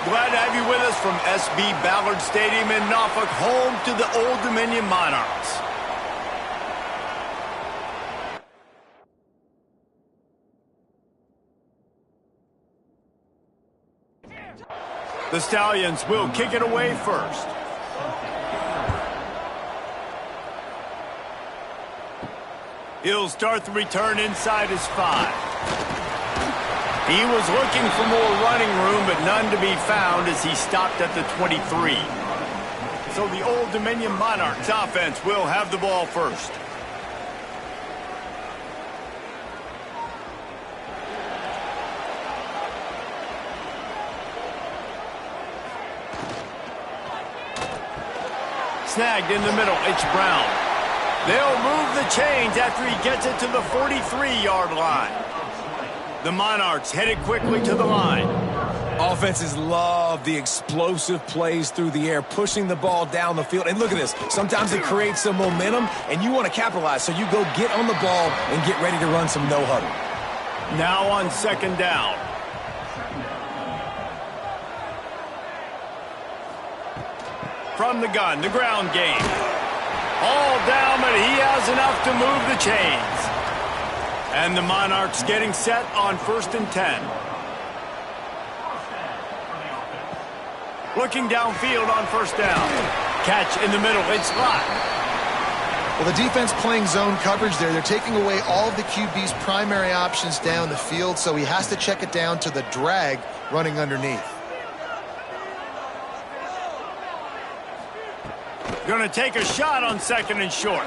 Glad to have you with us from SB Ballard Stadium in Norfolk, home to the Old Dominion Monarchs. The Stallions will kick it away first. He'll start the return inside his 5. He was looking for more running room, but none to be found as he stopped at the 23. So the Old Dominion Monarchs offense will have the ball first. Snagged in the middle, it's Brown. They'll move the chains after he gets it to the 43-yard line. The Monarchs headed quickly to the line. Offenses love the explosive plays through the air, pushing the ball down the field. And look at this. Sometimes it creates some momentum, and you want to capitalize. So you go get on the ball and get ready to run some no-huddle. Now on second down. From the gun, the ground game. All down, but he has enough to move the chains. And the Monarchs getting set on 1st and 10. Looking downfield on 1st down. Catch in the middle, it's locked. Well, the defense playing zone coverage there. They're taking away all of the QB's primary options down the field, so he has to check it down to the drag running underneath. Going to take a shot on 2nd and short.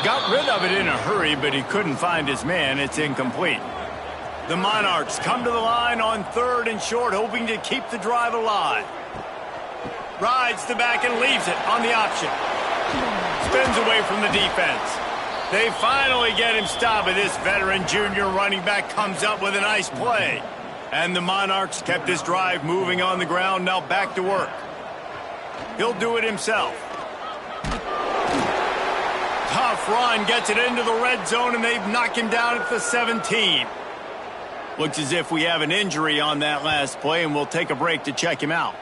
Got rid of it in a hurry, but he couldn't find his man. It's incomplete. The Monarchs come to the line on 3rd and short, hoping to keep the drive alive. Rides the back and leaves it on the option. Spins away from the defense. They finally get him stopped, but this veteran junior running back comes up with a nice play. And the Monarchs kept this drive moving on the ground, now back to work. He'll do it himself. Tough run, gets it into the red zone, and they've knocked him down at the 17. Looks as if we have an injury on that last play, and we'll take a break to check him out.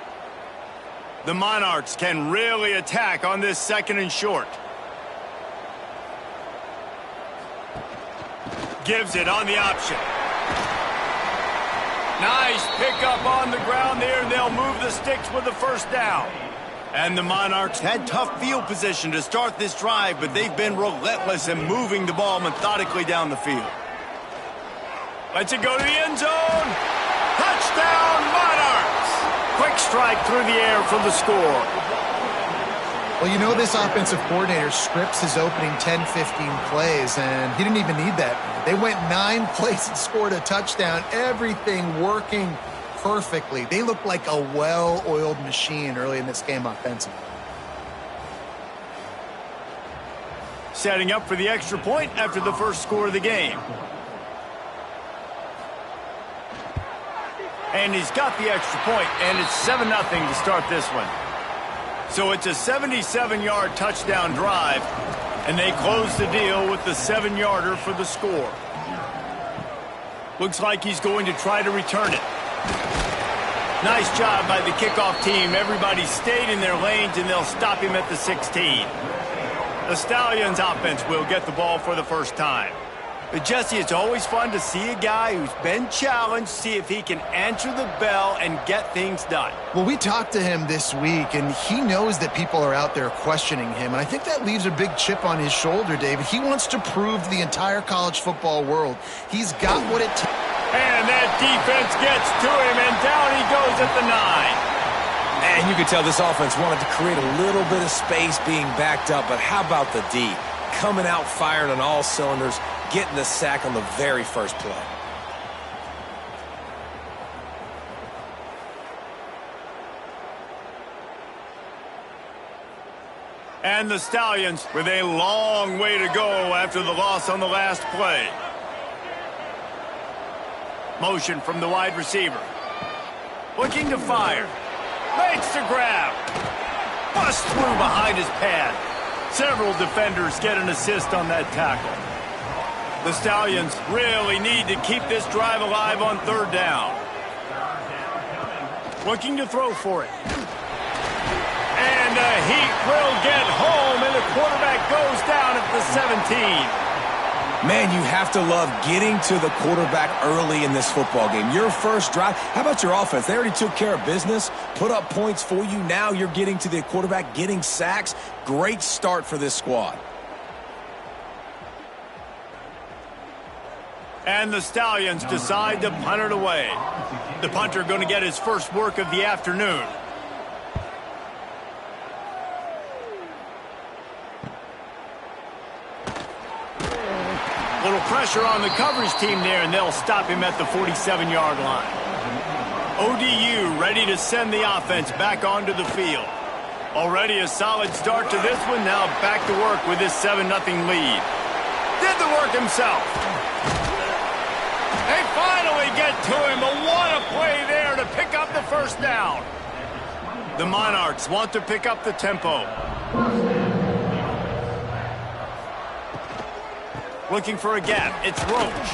The Monarchs can really attack on this 2nd and short. Gives it on the option. Nice pickup on the ground there, and they'll move the sticks with the 1st down. And the Monarchs had tough field position to start this drive, but they've been relentless in moving the ball methodically down the field. Lets it go to the end zone. Touchdown, Monarchs! Quick strike through the air for the score. Well, you know this offensive coordinator scripts his opening 10-15 plays, and he didn't even need that. They went 9 plays and scored a touchdown. Everything working perfectly. They look like a well-oiled machine early in this game offensively. Setting up for the extra point after the first score of the game. And he's got the extra point, and it's 7-0 to start this one. So it's a 77-yard touchdown drive, and they close the deal with the 7-yarder for the score. Looks like he's going to try to return it. Nice job by the kickoff team. Everybody stayed in their lanes, and they'll stop him at the 16. The Stallions offense will get the ball for the first time. But Jesse, it's always fun to see a guy who's been challenged, see if he can answer the bell and get things done. Well, we talked to him this week, and he knows that people are out there questioning him. And I think that leaves a big chip on his shoulder, David. He wants to prove to the entire college football world he's got what it takes. And that defense gets to him, and down he goes at the 9. And you could tell this offense wanted to create a little bit of space being backed up, but how about the D? Coming out firing on all cylinders, getting the sack on the very first play. And the Stallions with a long way to go after the loss on the last play. Motion from the wide receiver. Looking to fire. Makes the grab. Bust through behind his pad. Several defenders get an assist on that tackle. The Stallions really need to keep this drive alive on 3rd down. Looking to throw for it. And the heat will get home, and the quarterback goes down at the 17. Man, you have to love getting to the quarterback early in this football game. Your first drive, how about your offense? They already took care of business, put up points for you. Now you're getting to the quarterback, getting sacks. Great start for this squad. And the Stallions decide to punt it away. The punter going to get his first work of the afternoon. Little pressure on the coverage team there, and they'll stop him at the 47-yard line. ODU ready to send the offense back onto the field. Already a solid start to this one. Now back to work with this 7-0 lead. Did the work himself. They finally get to him, but what a play there to pick up the first down. The Monarchs want to pick up the tempo. Looking for a gap. It's Roach.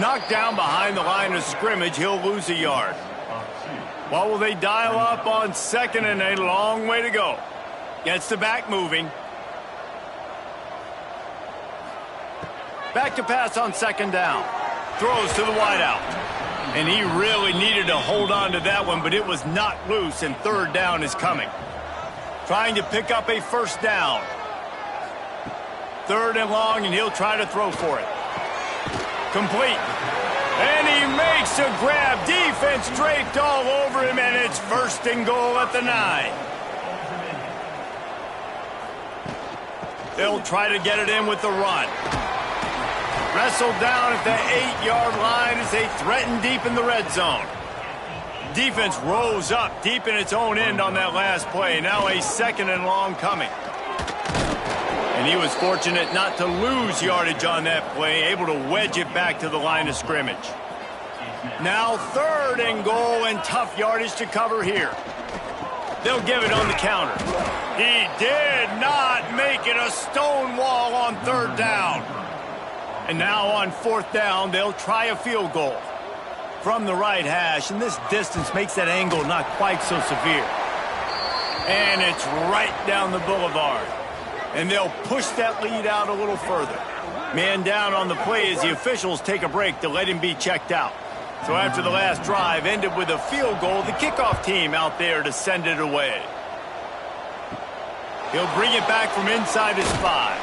Knocked down behind the line of scrimmage. He'll lose a yard. What will they dial up on 2nd and a long way to go? Gets the back moving. Back to pass on 2nd down. Throws to the wideout. And he really needed to hold on to that one, but it was knocked loose, and 3rd down is coming. Trying to pick up a first down. 3rd and long, and he'll try to throw for it. Complete. And he makes a grab. Defense draped all over him, and it's 1st and goal at the 9. They'll try to get it in with the run. Wrestled down at the 8-yard line as they threaten deep in the red zone. Defense rose up deep in its own end on that last play. Now a 2nd and long coming. And he was fortunate not to lose yardage on that play, able to wedge it back to the line of scrimmage. Now 3rd and goal, and tough yardage to cover here. They'll give it on the counter. He did not make it. A stone wall on 3rd down. And now on 4th down, they'll try a field goal from the right hash, and this distance makes that angle not quite so severe. And it's right down the boulevard. And they'll push that lead out a little further. Man down on the play as the officials take a break to let him be checked out. So after the last drive ended with a field goal, the kickoff team out there to send it away. He'll bring it back from inside his 5.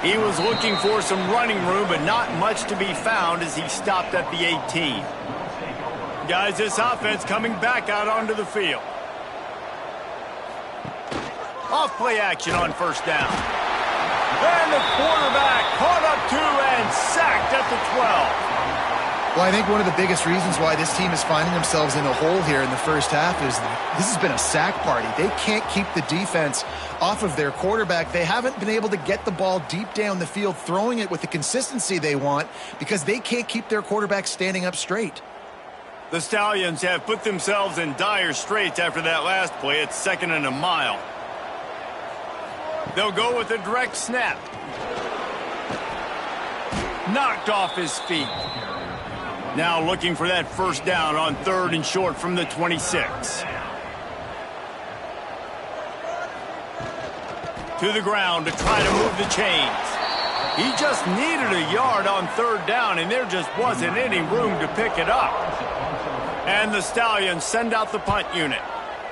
He was looking for some running room, but not much to be found as he stopped at the 18. Guys, this offense coming back out onto the field. Off play action on 1st down. And the quarterback caught up to and sacked at the 12. Well, I think one of the biggest reasons why this team is finding themselves in a hole here in the first half is this has been a sack party. They can't keep the defense off of their quarterback. They haven't been able to get the ball deep down the field, throwing it with the consistency they want because they can't keep their quarterback standing up straight. The Stallions have put themselves in dire straits after that last play. It's 2nd and a mile. They'll go with a direct snap. Knocked off his feet. Now looking for that first down on 3rd and short from the 26. To the ground to try to move the chains. He just needed a yard on 3rd down, and there just wasn't any room to pick it up. And the Stallions send out the punt unit.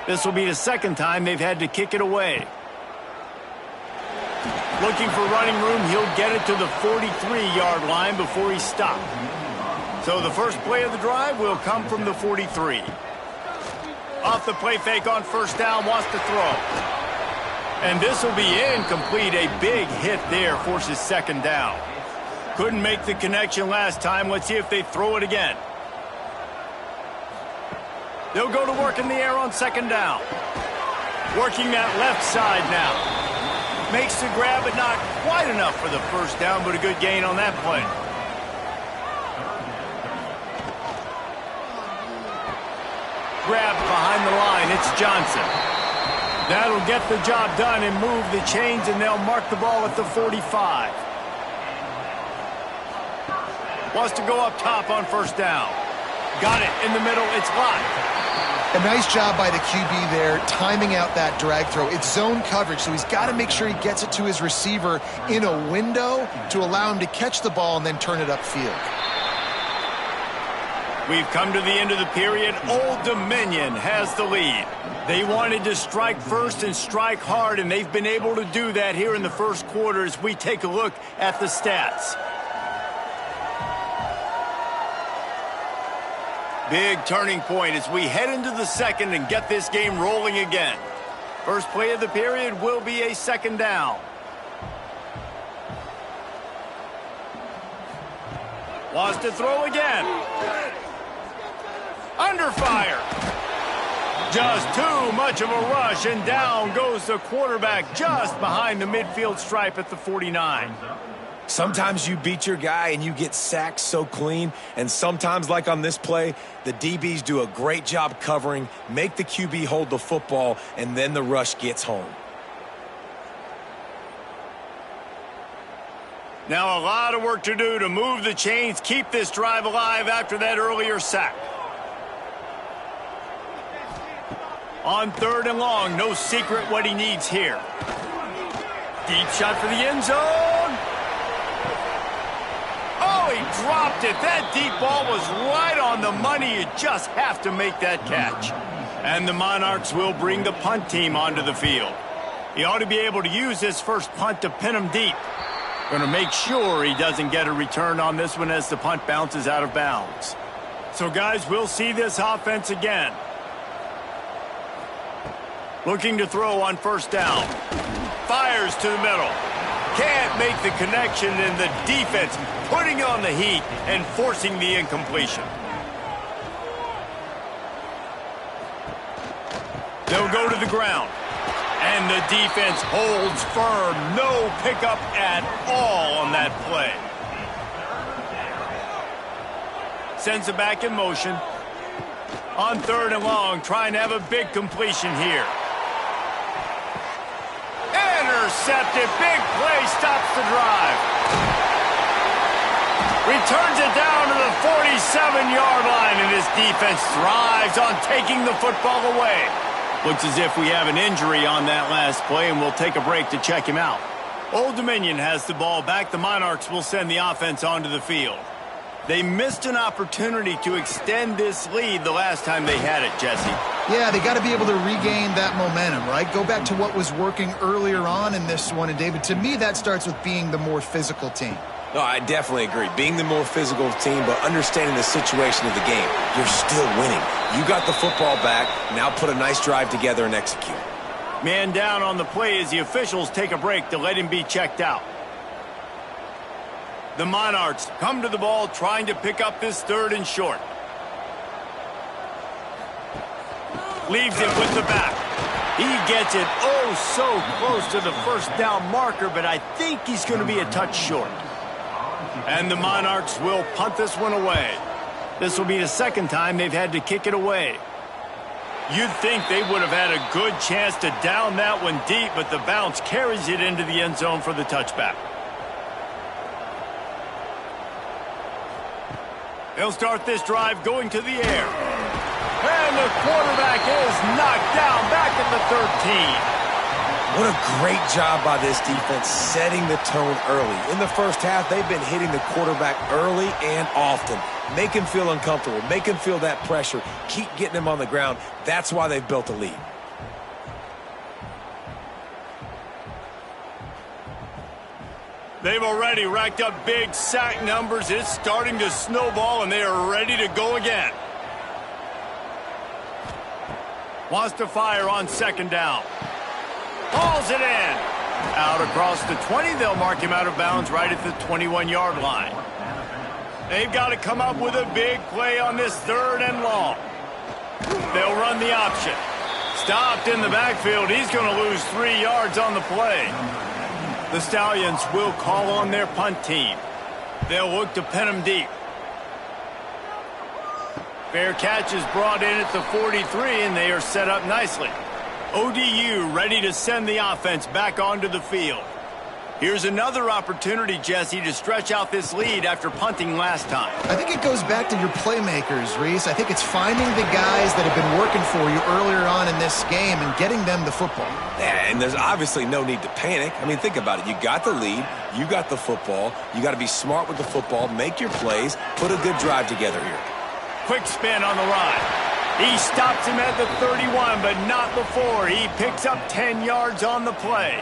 This will be the 2nd time they've had to kick it away. Looking for running room, he'll get it to the 43-yard line before he stopped. So the first play of the drive will come from the 43. Off the play fake on 1st down, wants to throw. And this will be incomplete. A big hit there forces 2nd down. Couldn't make the connection last time. Let's see if they throw it again. They'll go to work in the air on 2nd down. Working that left side now. Makes the grab, but not quite enough for the first down, but a good gain on that play. Grab behind the line. It's Johnson. That'll get the job done and move the chains, and they'll mark the ball at the 45. Wants to go up top on 1st down. Got it in the middle. It's locked. A nice job by the QB there, timing out that drag throw. It's zone coverage, so he's got to make sure he gets it to his receiver in a window to allow him to catch the ball and then turn it upfield. We've come to the end of the period. Old Dominion has the lead. They wanted to strike first and strike hard, and they've been able to do that here in the first quarter as we take a look at the stats. Big turning point as we head into the second and get this game rolling again. First play of the period will be a second down. Wants to throw again. Under fire. Just too much of a rush, and down goes the quarterback just behind the midfield stripe at the 49. Sometimes you beat your guy and you get sacked so clean, and sometimes, like on this play, the DBs do a great job covering, make the QB hold the football, and then the rush gets home. Now a lot of work to do to move the chains, keep this drive alive after that earlier sack. On third and long, no secret what he needs here. Deep shot for the end zone. Oh, he dropped it. That deep ball was right on the money. You just have to make that catch. And the Monarchs will bring the punt team onto the field. He ought to be able to use this first punt to pin him deep. Going to make sure he doesn't get a return on this one as the punt bounces out of bounds. So, guys, we'll see this offense again. Looking to throw on first down. Fires to the middle. Can't make the connection, and the defense putting on the heat and forcing the incompletion. They'll go to the ground. And the defense holds firm. No pickup at all on that play. Sends it back in motion. On third and long, trying to have a big completion here. Intercepted. Big play stops the drive. Returns it down to the 47-yard line, and his defense thrives on taking the football away. Looks as if we have an injury on that last play, and we'll take a break to check him out. Old Dominion has the ball back. The Monarchs will send the offense onto the field. They missed an opportunity to extend this lead the last time they had it, Jesse. Yeah, they got to be able to regain that momentum, right? Go back to what was working earlier on in this one. And, David, to me, that starts with being the more physical team. No, I definitely agree. Being the more physical team, but understanding the situation of the game. You're still winning. You got the football back. Now put a nice drive together and execute. Man down on the play as the officials take a break to let him be checked out. The Monarchs come to the ball trying to pick up this third and short. Leaves it with the back. He gets it oh so close to the first down marker, but I think he's going to be a touch short. And the Monarchs will punt this one away. This will be the second time they've had to kick it away. You'd think they would have had a good chance to down that one deep, but the bounce carries it into the end zone for the touchback. They'll start this drive going to the air. And the quarterback is knocked down back at the 13. What a great job by this defense setting the tone early. In the first half, they've been hitting the quarterback early and often. Make him feel uncomfortable. Make him feel that pressure. Keep getting him on the ground. That's why they've built a lead. They've already racked up big sack numbers. It's starting to snowball, and they are ready to go again. Wants to fire on second down. Hauls it in. Out across the 20. They'll mark him out of bounds right at the 21-yard line. They've got to come up with a big play on this third and long. They'll run the option. Stopped in the backfield. He's going to lose 3 yards on the play. The Stallions will call on their punt team. They'll look to pin him deep. Fair catch is brought in at the 43, and they are set up nicely. ODU ready to send the offense back onto the field. Here's another opportunity, Jesse, to stretch out this lead after punting last time. I think it goes back to your playmakers, Reese. I think it's finding the guys that have been working for you earlier on in this game and getting them the football. Yeah, and there's obviously no need to panic. I mean, think about it. You got the lead. You got the football. You got to be smart with the football, make your plays, put a good drive together here. Quick spin on the ride. He stops him at the 31, but not before. He picks up 10 yards on the play.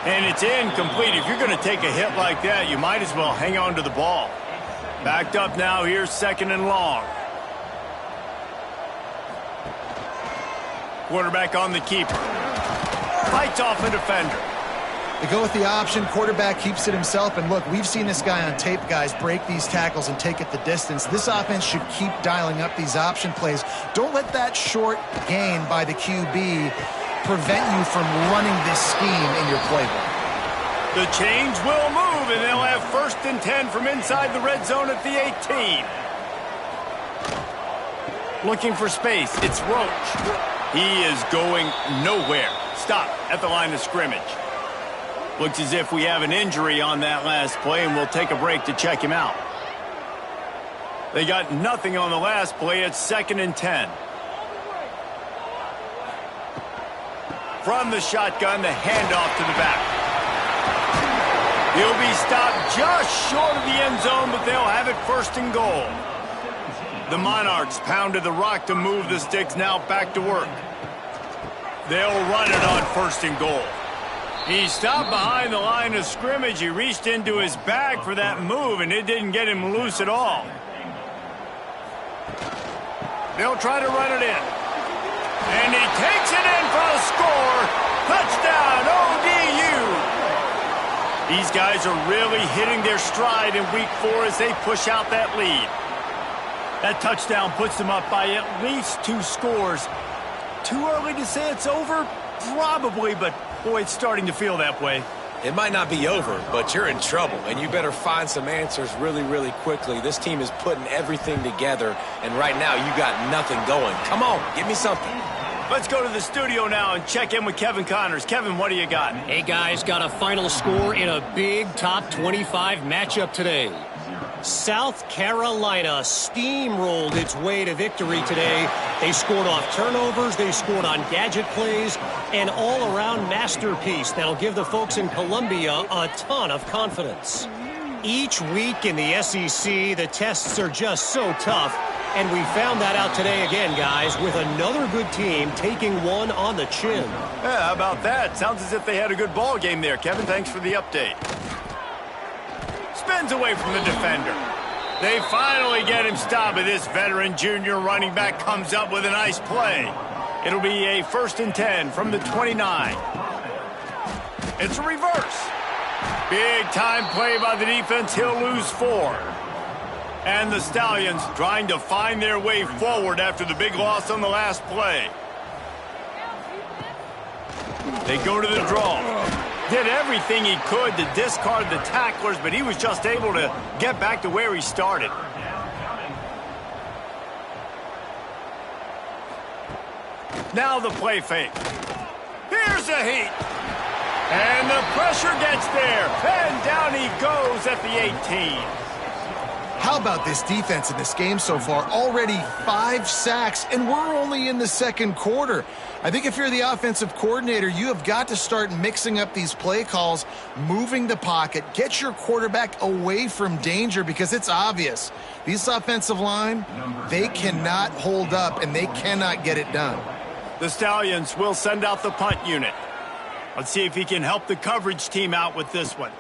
And it's incomplete. If you're going to take a hit like that, you might as well hang on to the ball. Backed up now. Here's 2nd and long. Quarterback on the keeper. Fights off a defender. They go with the option. Quarterback keeps it himself. And look, we've seen this guy on tape, guys, break these tackles and take it the distance. This offense should keep dialing up these option plays. Don't let that short gain by the QB prevent you from running this scheme in your playbook. The chains will move, and they'll have 1st and 10 from inside the red zone at the 18. Looking for space. It's Roach. He is going nowhere. Stop at the line of scrimmage. Looks as if we have an injury on that last play, and we'll take a break to check him out. They got nothing on the last play. It's 2nd and 10. From the shotgun, the handoff to the back. He'll be stopped just short of the end zone, but they'll have it 1st and goal. The Monarchs pounded the rock to move the sticks, now back to work. They'll run it on 1st and goal. He stopped behind the line of scrimmage. He reached into his bag for that move, and it didn't get him loose at all. They'll try to run it in. And he takes it in for a score. Touchdown, ODU. These guys are really hitting their stride in week 4 as they push out that lead. That touchdown puts them up by at least 2 scores. Too early to say it's over? Probably, but boy, it's starting to feel that way. It might not be over, but you're in trouble, and you better find some answers really, really quickly. This team is putting everything together, and right now you got nothing going. Come on, give me something. Let's go to the studio now and check in with Kevin Connors. Kevin, what do you got? Hey, guys, got a final score in a big top 25 matchup today. South Carolina steamrolled its way to victory today. They scored off turnovers, they scored on gadget plays, an all-around masterpiece that'll give the folks in Columbia a ton of confidence. Each week in the SEC, the tests are just so tough, and we found that out today again, guys, with another good team taking one on the chin. Yeah, how about that? Sounds as if they had a good ball game there. Kevin, thanks for the update. Spins away from the defender. They finally get him stopped, but this veteran junior running back comes up with a nice play. It'll be a 1st and 10 from the 29. It's a reverse. Big time play by the defense. He'll lose 4. And the Stallions trying to find their way forward after the big loss on the last play. They go to the draw. Did everything he could to discard the tacklers, but he was just able to get back to where he started. Now the play fake. Here's a heat. And the pressure gets there. And down he goes at the 18. How about this defense in this game so far? Already 5 sacks, and we're only in the 2nd quarter. I think if you're the offensive coordinator, you have got to start mixing up these play calls, moving the pocket, get your quarterback away from danger, because it's obvious. These offensive line, they cannot hold up, and they cannot get it done. The Stallions will send out the punt unit. Let's see if he can help the coverage team out with this one.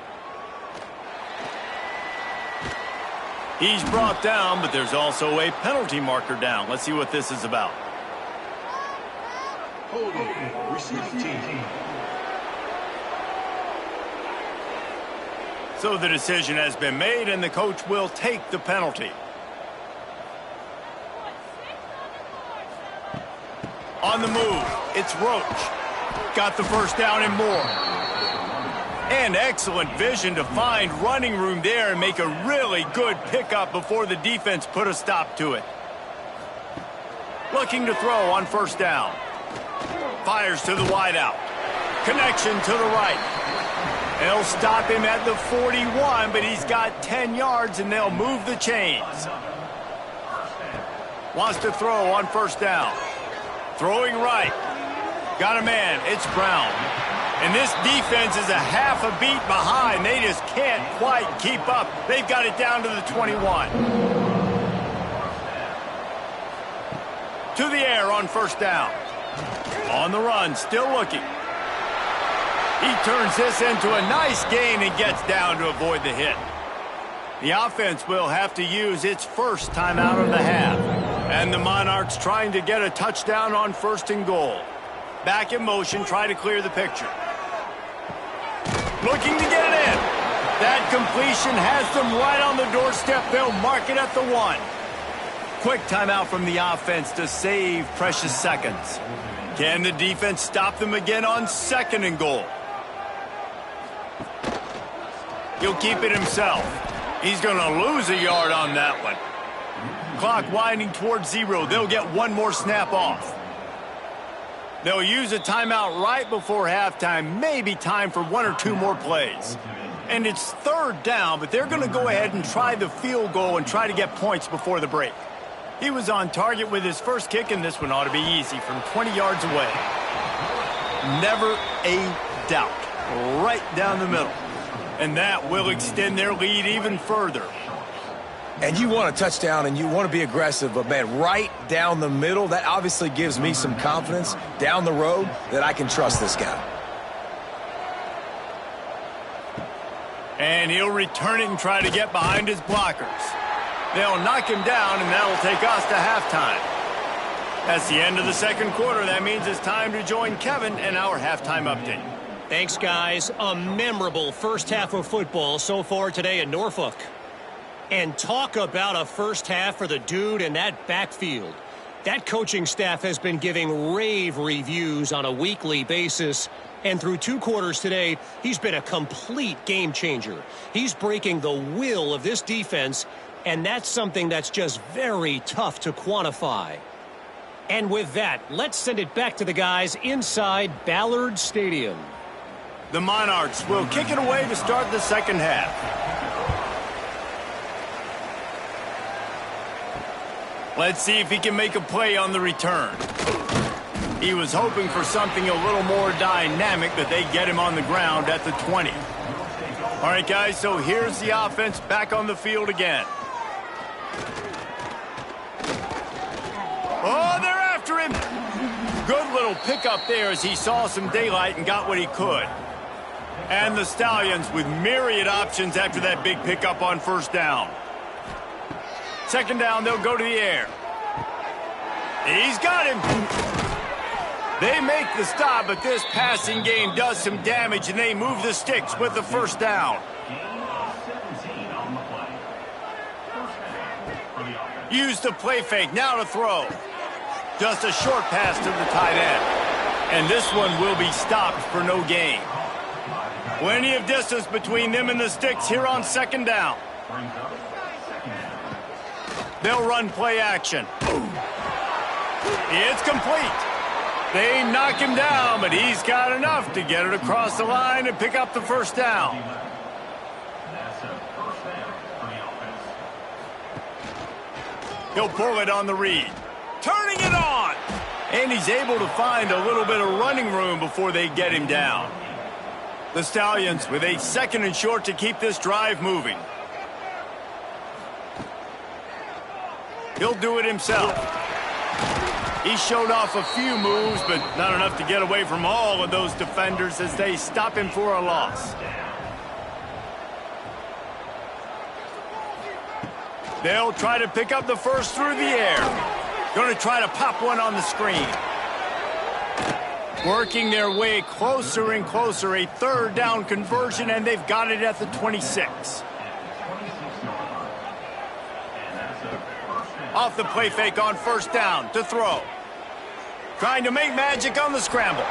He's brought down, but there's also a penalty marker down. Let's see what this is about. So the decision has been made, and the coach will take the penalty. On the move, it's Roach. Got the first down and more. And excellent vision to find running room there and make a really good pickup before the defense put a stop to it. Looking to throw on first down. Fires to the wideout. Connection to the right. They'll stop him at the 41, but he's got 10 yards, and they'll move the chains. Wants to throw on first down. Throwing right. Got a man. It's Brown. And this defense is a half a beat behind. They just can't quite keep up. They've got it down to the 21. To the air on first down. On the run, still looking. He turns this into a nice gain and gets down to avoid the hit. The offense will have to use its first timeout of the half. And the Monarchs trying to get a touchdown on first and goal. Back in motion, try to clear the picture. Looking to get it in. That completion has them right on the doorstep. They'll mark it at the 1. Quick timeout from the offense to save precious seconds. Can the defense stop them again on second and goal? He'll keep it himself. He's going to lose a yard on that one. Clock winding towards 0. They'll get one more snap off. They'll use a timeout right before halftime. Maybe time for 1 or 2 more plays. And it's third down, but they're going to go ahead and try the field goal and try to get points before the break. He was on target with his first kick, and this one ought to be easy from 20 yards away. Never a doubt. Right down the middle. And that will extend their lead even further. And you want a touchdown and you want to be aggressive, but, man, right down the middle, that obviously gives me some confidence down the road that I can trust this guy. And he'll return it and try to get behind his blockers. They'll knock him down, and that'll take us to halftime. That's the end of the second quarter. That means it's time to join Kevin in our halftime update. Thanks, guys. A memorable first half of football so far today in Norfolk. And talk about a first half for the dude in that backfield. That coaching staff has been giving rave reviews on a weekly basis. And through 2 quarters today, he's been a complete game changer. He's breaking the will of this defense, and that's something that's just very tough to quantify. And with that, let's send it back to the guys inside Ballard Stadium. The Monarchs will kick it away to start the second half. Let's see if he can make a play on the return. He was hoping for something a little more dynamic, but they get him on the ground at the 20. All right, guys, so here's the offense back on the field again. Oh, they're after him. Good little pickup there as he saw some daylight and got what he could. And the Stallions with myriad options after that big pickup on first down. Second down, they'll go to the air. He's got him. They make the stop, but this passing game does some damage, and they move the sticks with the first down. Use the play fake, now to throw. Just a short pass to the tight end. And this one will be stopped for no gain. Plenty of distance between them and the sticks here on second down. They'll run play action. It's complete. They knock him down, but he's got enough to get it across the line and pick up the first down. He'll pull it on the read. Turning it on! And he's able to find a little bit of running room before they get him down. The Stallions with a second and short to keep this drive moving. He'll do it himself. He showed off a few moves, but not enough to get away from all of those defenders as they stop him for a loss. They'll try to pick up the first through the air. Going to try to pop one on the screen. Working their way closer and closer. A third down conversion, and they've got it at the 26. Off the play fake on first down to throw. Trying to make magic on the scramble.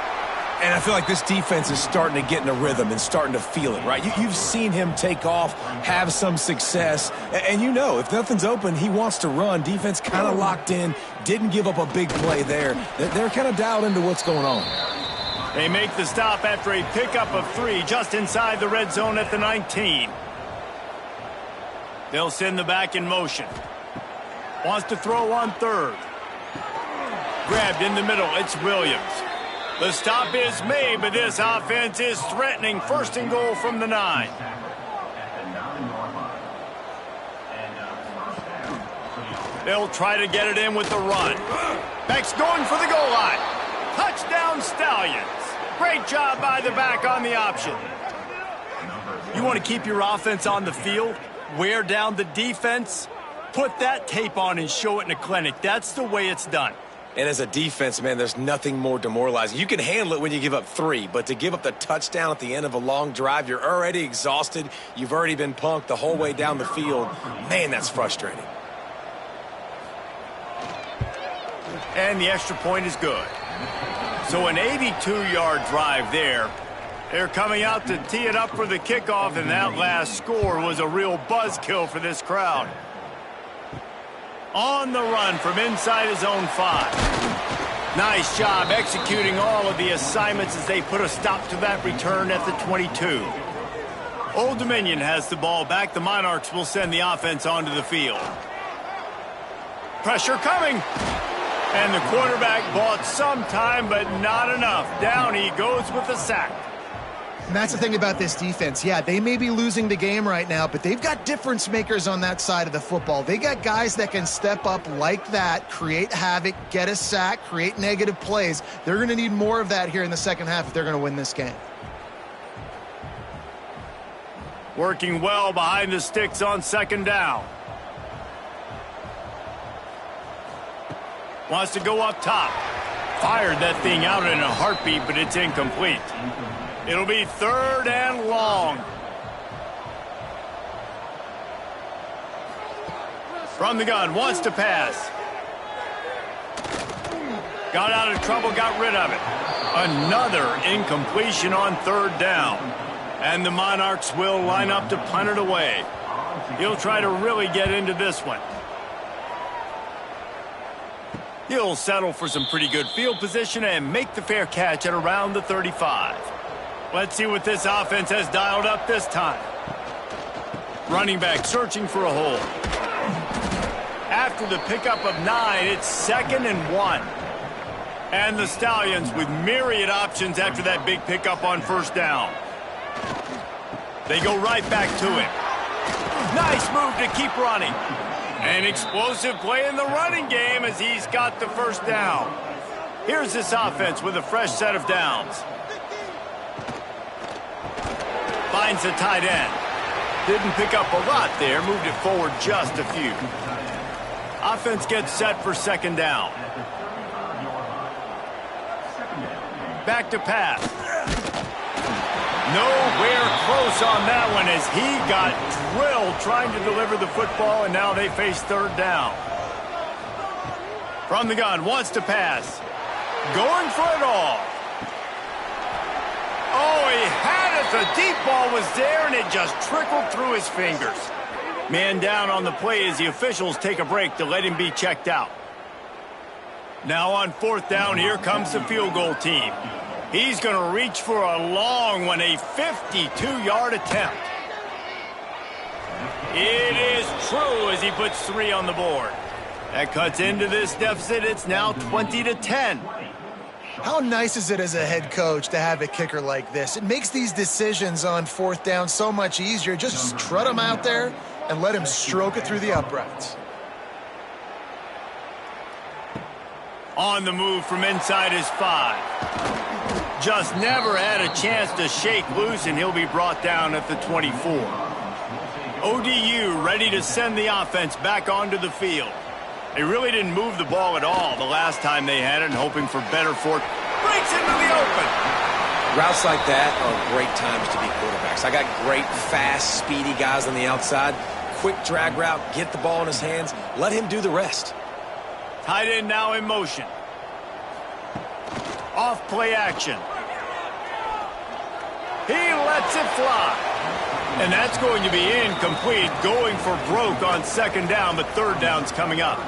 And I feel like this defense is starting to get in a rhythm and starting to feel it, right? You've seen him take off, have some success, and you know if nothing's open, he wants to run. Defense kind of locked in, didn't give up a big play there. They're kind of dialed into what's going on. They make the stop after a pickup of 3 just inside the red zone at the 19. They'll send the back in motion. Wants to throw on 3rd. Grabbed in the middle. It's Williams. The stop is made, but this offense is threatening 1st and goal from the 9. They'll try to get it in with the run. Beck's going for the goal line. Touchdown Stallions. Great job by the back on the option. You want to keep your offense on the field? Wear down the defense? Put that tape on and show it in a clinic. That's the way it's done. And as a defense, man, there's nothing more demoralizing. You can handle it when you give up 3, but to give up the touchdown at the end of a long drive, you're already exhausted. You've already been punked the whole way down the field. Man, that's frustrating. And the extra point is good. So an 82-yard drive there. They're coming out to tee it up for the kickoff, and that last score was a real buzzkill for this crowd. On the run from inside his own 5. Nice job executing all of the assignments as they put a stop to that return at the 22. Old Dominion has the ball back. The Monarchs will send the offense onto the field. Pressure coming. And the quarterback bought some time, but not enough. Down he goes with the sack. And that's the thing about this defense. Yeah, they may be losing the game right now, but they've got difference makers on that side of the football. They got guys that can step up like that, create havoc, get a sack, create negative plays. They're going to need more of that here in the second half if they're going to win this game. Working well behind the sticks on 2nd down. Wants to go up top. Fired that thing out in a heartbeat, but it's incomplete. It'll be 3rd and long. From the gun, wants to pass. Got out of trouble, got rid of it. Another incompletion on 3rd down. And the Monarchs will line up to punt it away. He'll try to really get into this one. He'll settle for some pretty good field position and make the fair catch at around the 35. Let's see what this offense has dialed up this time. Running back searching for a hole. After the pickup of 9, it's 2nd and 1. And the Stallions with myriad options after that big pickup on 1st down. They go right back to it. Nice move to keep running. An explosive play in the running game as he's got the 1st down. Here's this offense with a fresh set of downs. Finds the tight end. Didn't pick up a lot there, moved it forward just a few. Offense gets set for 2nd down. Back to pass. Nowhere close on that one as he got drilled trying to deliver the football, and now they face 3rd down. From the gun, wants to pass. Going for it all. Oh, he had it. The deep ball was there, and it just trickled through his fingers. Man down on the play as the officials take a break to let him be checked out. Now on 4th down, here comes the field goal team. He's going to reach for a long one, a 52-yard attempt. It is true as he puts 3 on the board. That cuts into this deficit. It's now 20-10. How nice is it as a head coach to have a kicker like this? It makes these decisions on 4th down so much easier. Just strut him out there and let him stroke it through the uprights. On the move from inside his 5. Just never had a chance to shake loose, and he'll be brought down at the 24. ODU ready to send the offense back onto the field. They really didn't move the ball at all the last time they had it, and hoping for better fortune. Breaks into the open. Routes like that are great times to be quarterbacks. I got great, fast, speedy guys on the outside. Quick drag route, get the ball in his hands, let him do the rest. Tight end now in motion. Off play action. lets it fly. And that's going to be incomplete, going for broke on second down, but third down's coming up.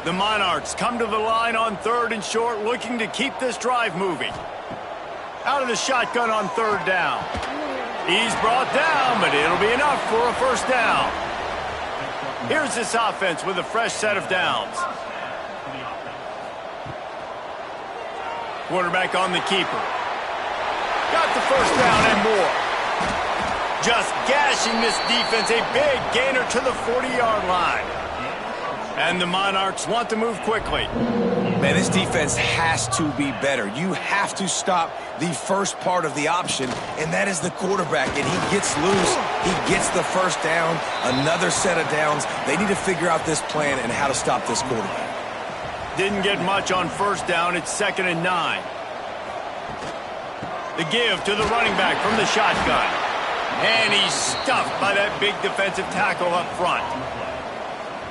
The Monarchs come to the line on third and short, looking to keep this drive moving. Out of the shotgun on third down. He's brought down, but it'll be enough for a first down. Here's this offense with a fresh set of downs. Quarterback on the keeper. Got the first down and more. Just gashing this defense, a big gainer to the 40-yard line. And the Monarchs want to move quickly. Man, this defense has to be better. You have to stop the first part of the option, and that is the quarterback. And he gets loose. He gets the first down, another set of downs. They need to figure out this plan and how to stop this quarterback. Didn't get much on first down. It's 2nd and 9. The give to the running back from the shotgun. And he's stuffed by that big defensive tackle up front.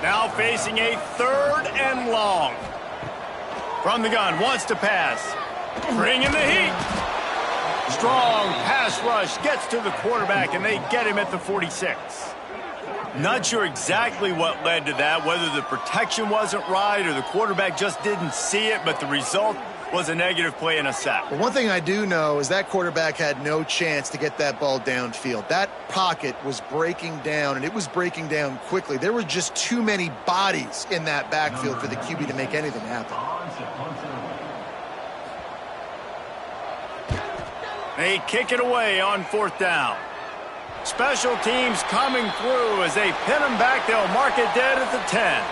Now facing a 3rd and long. From the gun, wants to pass. Bringing the heat. Strong pass rush gets to the quarterback, and they get him at the 46. Not sure exactly what led to that, whether the protection wasn't right or the quarterback just didn't see it, but the result was a negative play and a sack. Well, one thing I do know is that quarterback had no chance to get that ball downfield. That pocket was breaking down, and it was breaking down quickly. There were just too many bodies in that backfield for the QB to make anything happen. They kick it away on 4th down. Special teams coming through as they pin him back. They'll mark it dead at the 10.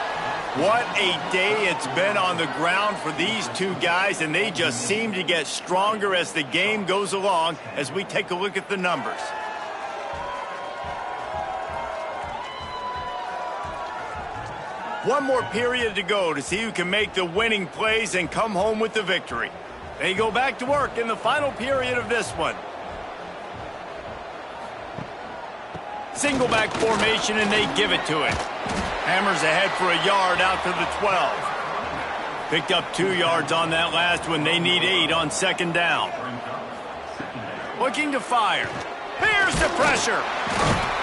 What a day it's been on the ground for these two guys, and they just seem to get stronger as the game goes along as we take a look at the numbers. One more period to go to see who can make the winning plays and come home with the victory. They go back to work in the final period of this one. Single back formation, and they give it to it. Hammers ahead for a yard out to the 12. Picked up 2 yards on that last one. They need 8 on second down. Looking to fire. Here's the pressure.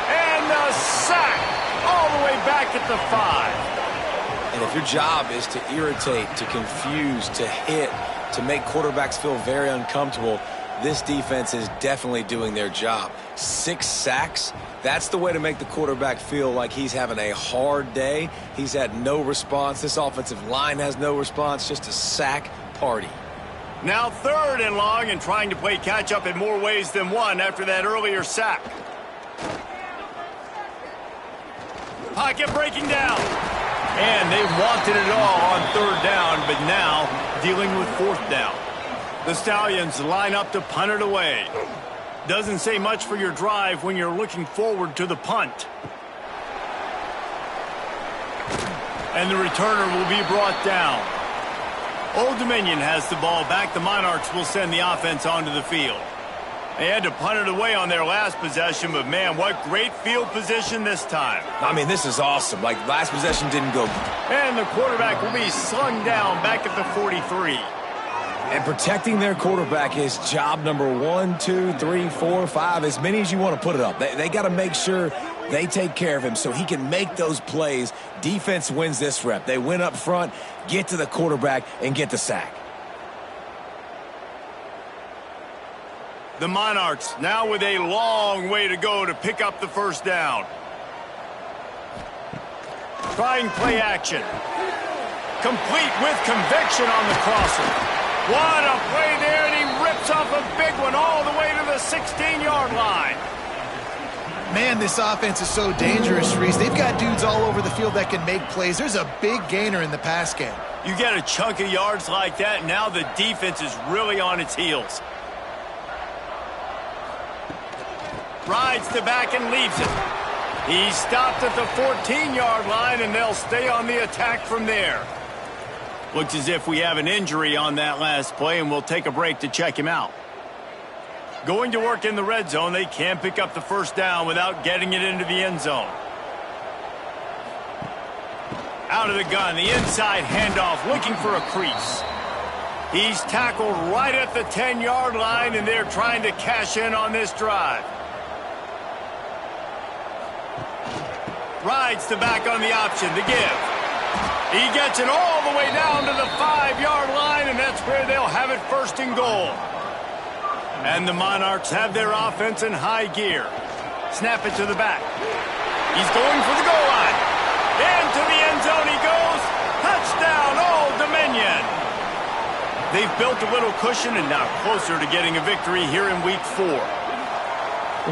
And the sack all the way back at the 5. And if your job is to irritate, to confuse, to hit, to make quarterbacks feel very uncomfortable, this defense is definitely doing their job. 6 sacks, that's the way to make the quarterback feel like he's having a hard day. He's had no response. This offensive line has no response, just a sack party. Now 3rd and long, and trying to play catch-up in more ways than one after that earlier sack. Pocket breaking down. And they wanted it all on 3rd down, but now dealing with 4th down. The Stallions line up to punt it away. Doesn't say much for your drive when you're looking forward to the punt. And the returner will be brought down. Old Dominion has the ball back. The Monarchs will send the offense onto the field. They had to punt it away on their last possession, but man, what great field position this time. I mean, this is awesome. Like, last possession didn't go good. And the quarterback will be slung down back at the 43. And protecting their quarterback is job number 1, 2, 3, 4, 5, as many as you want to put it up. They got to make sure they take care of him so he can make those plays. Defense wins this rep. They win up front, get to the quarterback, and get the sack. The Monarchs now with a long way to go to pick up the first down. Trying play action. Complete with conviction on the crosser. What a play there, and he rips off a big one all the way to the 16-yard line. Man, this offense is so dangerous, Reese. They've got dudes all over the field that can make plays. There's a big gainer in the pass game. You get a chunk of yards like that, now the defense is really on its heels. Rides to back and leaves it. He stopped at the 14-yard line, and they'll stay on the attack from there. Looks as if we have an injury on that last play, and we'll take a break to check him out. Going to work in the red zone, they can't pick up the first down without getting it into the end zone. Out of the gun, the inside handoff, looking for a crease. He's tackled right at the 10-yard line, and they're trying to cash in on this drive. Rides the back on the option to give. He gets it all the way down to the 5-yard line, and that's where they'll have it first and goal. And the Monarchs have their offense in high gear. Snap it to the back. He's going for the goal line. Into the end zone he goes. Touchdown, Old Dominion. They've built a little cushion and now closer to getting a victory here in Week 4.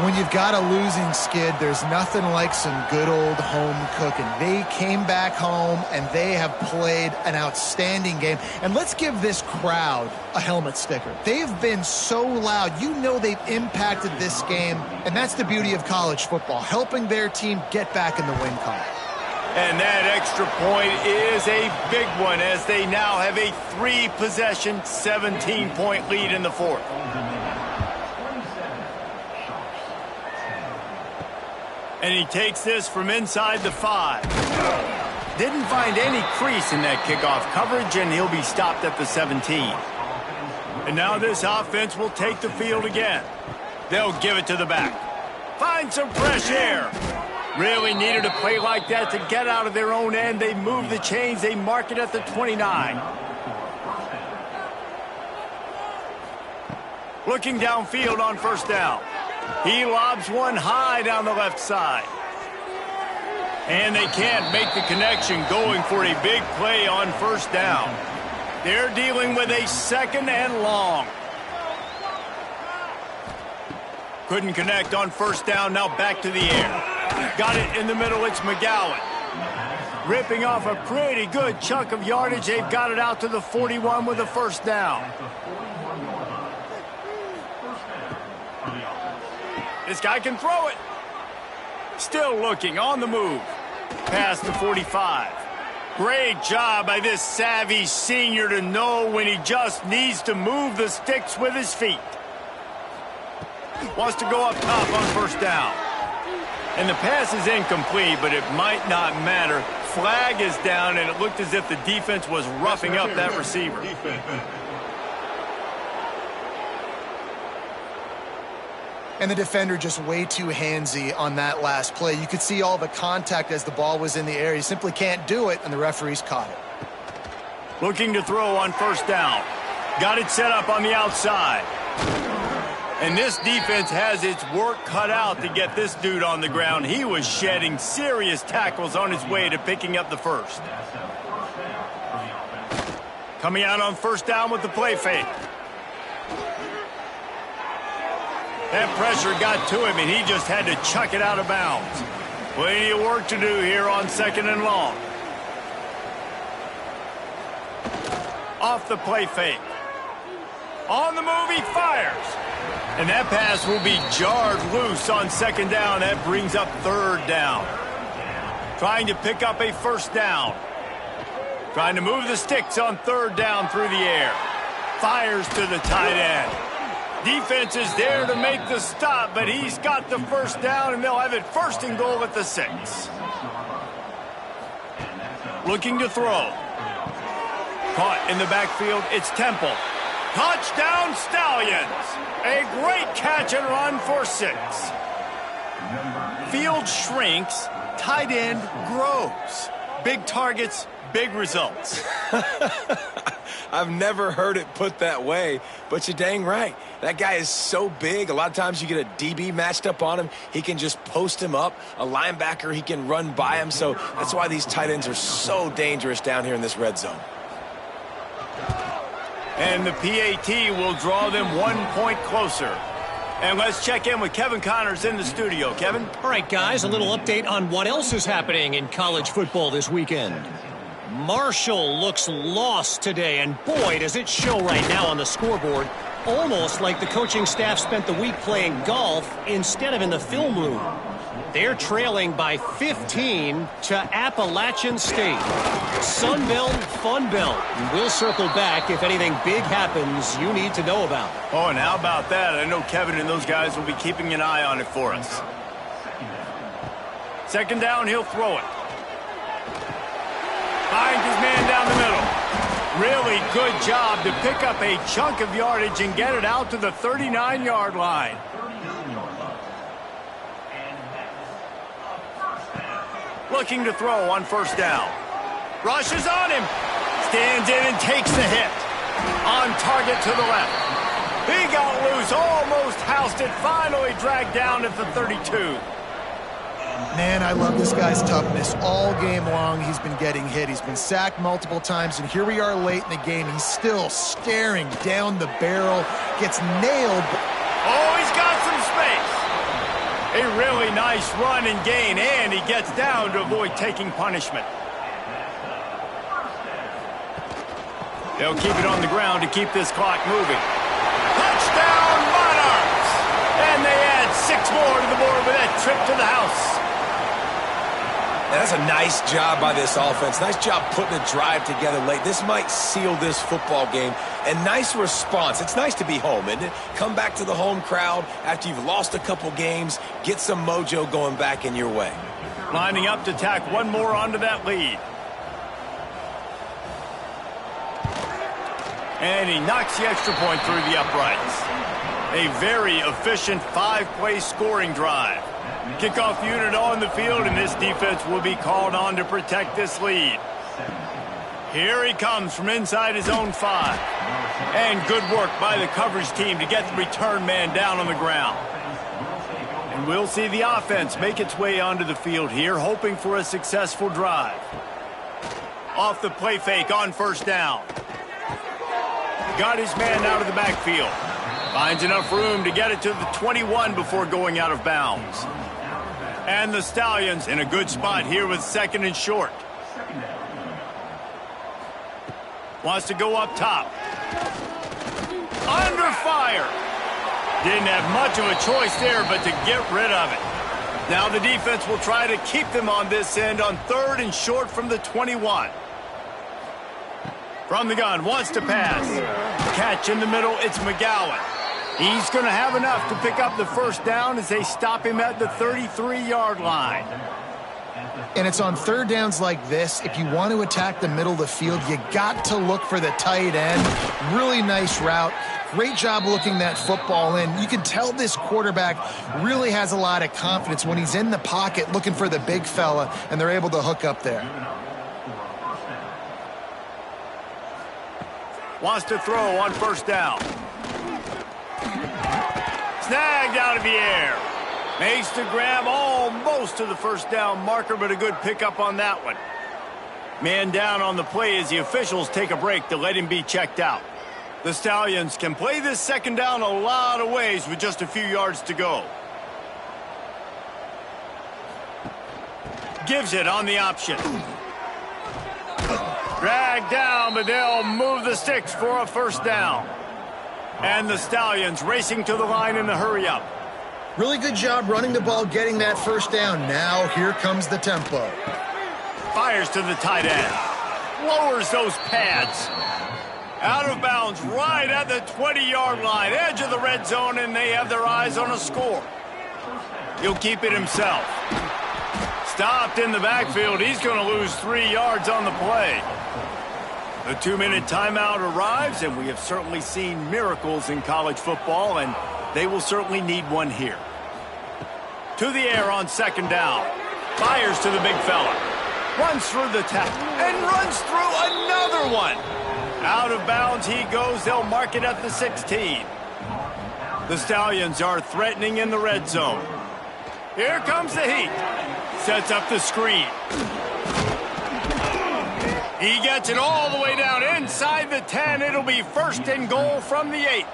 When you've got a losing skid, there's nothing like some good old home cooking. They came back home, and they have played an outstanding game. And let's give this crowd a helmet sticker. They've been so loud. You know they've impacted this game, and that's the beauty of college football, helping their team get back in the win column. And that extra point is a big one as they now have a 3-possession, 17-point lead in the fourth. And he takes this from inside the 5. Didn't find any crease in that kickoff coverage, and he'll be stopped at the 17. And now this offense will take the field again. They'll give it to the back. Find some fresh air. Really needed a play like that to get out of their own end. They move the chains. They mark it at the 29. Looking downfield on first down. He lobs one high down the left side. And they can't make the connection, going for a big play on first down. They're dealing with a 2nd and long. Couldn't connect on first down, now back to the air. Got it in the middle, it's McGowan. Ripping off a pretty good chunk of yardage. They've got it out to the 41 with a first down. This guy can throw it. Still looking, on the move. Past the 45. Great job by this savvy senior to know when he just needs to move the sticks with his feet. Wants to go up top on first down. And the pass is incomplete, but it might not matter. Flag is down, and it looked as if the defense was roughing up that receiver. And the defender just way too handsy on that last play. You could see all the contact as the ball was in the air. He simply can't do it, and the referees caught it. Looking to throw on first down. Got it set up on the outside. And this defense has its work cut out to get this dude on the ground. He was shedding serious tackles on his way to picking up the first. Coming out on first down with the play fake. That pressure got to him, and he just had to chuck it out of bounds. Plenty of work to do here on 2nd and long. Off the play fake. On the move, he fires. And that pass will be jarred loose on 2nd down. That brings up 3rd down. Trying to pick up a first down. Trying to move the sticks on 3rd down through the air. Fires to the tight end. Defense is there to make the stop, but he's got the first down, and they'll have it first and goal at the 6. Looking to throw. Caught in the backfield, it's Temple. Touchdown, Stallions! A great catch and run for 6. Field shrinks, tight end grows. Big targets, big results. I've never heard it put that way, but you're dang right. That guy is so big. A lot of times you get a DB matched up on him. He can just post him up. A linebacker, he can run by him. So that's why these tight ends are so dangerous down here in this red zone. And the PAT will draw them 1 point closer. And let's check in with Kevin Connors in the studio. Kevin? All right, guys, a little update on what else is happening in college football this weekend. Marshall looks lost today, and boy, does it show right now on the scoreboard. Almost like the coaching staff spent the week playing golf instead of in the film room. They're trailing by 15 to Appalachian State. Sun Belt, Fun Belt. We'll circle back if anything big happens you need to know about. Oh, and how about that? I know Kevin and those guys will be keeping an eye on it for us. 2nd down, he'll throw it. Finds his man down the middle. Really good job to pick up a chunk of yardage and get it out to the 39-yard line. Looking to throw on first down. Rushes on him. Stands in and takes the hit. On target to the left. He got loose, almost housed it, finally dragged down at the 32. Man, I love this guy's toughness. All game long, he's been getting hit. He's been sacked multiple times, and here we are late in the game. He's still staring down the barrel. Gets nailed. Oh, he's got some space. A really nice run and gain, and he gets down to avoid taking punishment. They'll keep it on the ground to keep this clock moving. Touchdown, Monarchs! And they add 6 more to the board with that trip to the house. Now, that's a nice job by this offense. Nice job putting a drive together late. This might seal this football game. And nice response. It's nice to be home, isn't it? Come back to the home crowd after you've lost a couple games. Get some mojo going back in your way. Lining up to tack one more onto that lead. And he knocks the extra point through the uprights. A very efficient 5-play scoring drive. Kickoff unit on the field, and this defense will be called on to protect this lead. Here he comes from inside his own 5. And good work by the coverage team to get the return man down on the ground. And we'll see the offense make its way onto the field here, hoping for a successful drive. Off the play fake on first down. Got his man out of the backfield. Finds enough room to get it to the 21 before going out of bounds. And the Stallions in a good spot here with 2nd and short. Wants to go up top. Under fire. Didn't have much of a choice there but to get rid of it. Now the defense will try to keep them on this end on 3rd and short from the 21. From the gun, wants to pass. Catch in the middle, it's McGowan. He's going to have enough to pick up the first down as they stop him at the 33-yard line. And it's on 3rd downs like this. If you want to attack the middle of the field, you got to look for the tight end. Really nice route. Great job looking that football in. You can tell this quarterback really has a lot of confidence when he's in the pocket looking for the big fella, and they're able to hook up there. Wants to throw on first down. Snagged out of the air. Makes the grab almost to the first down marker, but a good pickup on that one. Man down on the play as the officials take a break to let him be checked out. The Stallions can play this 2nd down a lot of ways with just a few yards to go. Gives it on the option. Dragged down, but they'll move the sticks for a first down. And the Stallions racing to the line in the hurry-up. Really good job running the ball, getting that first down. Now here comes the tempo. Fires to the tight end. Lowers those pads. Out of bounds right at the 20-yard line. Edge of the red zone, and they have their eyes on a score. He'll keep it himself. Stopped in the backfield. He's going to lose 3 yards on the play. The 2-minute timeout arrives, and we have certainly seen miracles in college football, and they will certainly need one here. To the air on 2nd down. Fires to the big fella. Runs through the tackle and runs through another one. Out of bounds he goes. They'll mark it at the 16. The Stallions are threatening in the red zone. Here comes the heat. Sets up the screen. He gets it all the way down inside the 10. It'll be 1st and goal from the 8.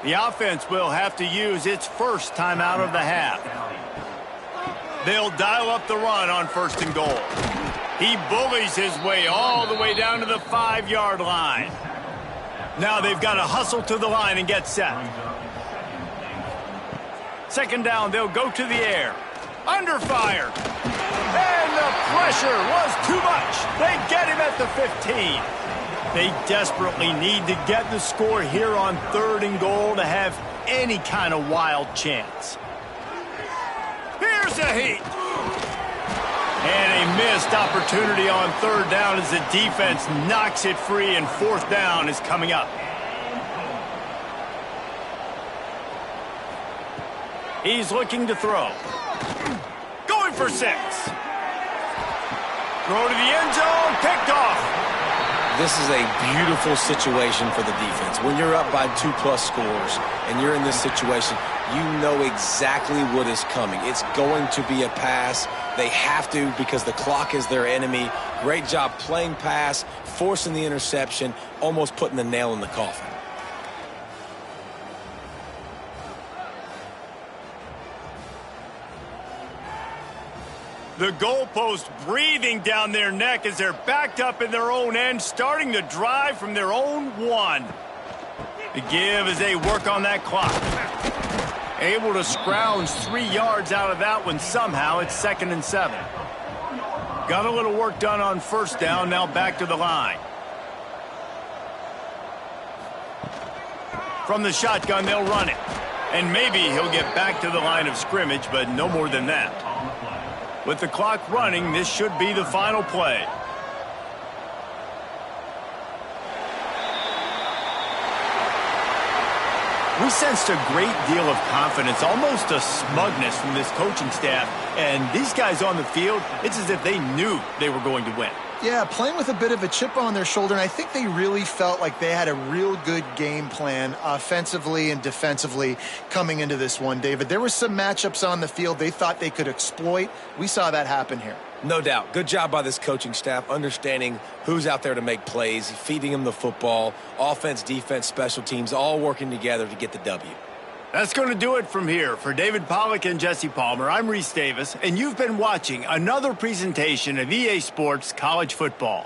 The offense will have to use its first timeout of the half. They'll dial up the run on 1st and goal. He bullies his way all the way down to the 5-yard line. Now they've got to hustle to the line and get set. 2nd down, they'll go to the air. Under fire. And the pressure was too much. They get him at the 15. They desperately need to get the score here on 3rd and goal to have any kind of wild chance. Here's the heat. And a missed opportunity on third down as the defense knocks it free, and fourth down is coming up. He's looking to throw. Going for 6. Throw to the end zone, picked off. This is a beautiful situation for the defense. When you're up by 2+ scores and you're in this situation, you know exactly what is coming. It's going to be a pass. They have to because the clock is their enemy. Great job playing pass, forcing the interception, almost putting the nail in the coffin. The goalpost breathing down their neck as they're backed up in their own end, starting to drive from their own 1. The give as they work on that clock. Able to scrounge 3 yards out of that one somehow. It's 2nd and 7. Got a little work done on first down, now back to the line. From the shotgun, they'll run it. And maybe he'll get back to the line of scrimmage, but no more than that. With the clock running, this should be the final play. We sensed a great deal of confidence, almost a smugness from this coaching staff. And these guys on the field, it's as if they knew they were going to win. Yeah, playing with a bit of a chip on their shoulder, and I think they really felt like they had a real good game plan offensively and defensively coming into this one, David. There were some matchups on the field they thought they could exploit. We saw that happen here. No doubt. Good job by this coaching staff, understanding who's out there to make plays, feeding them the football, offense, defense, special teams, all working together to get the W. That's going to do it from here. For David Pollack and Jesse Palmer, I'm Reese Davis, and you've been watching another presentation of EA Sports College Football.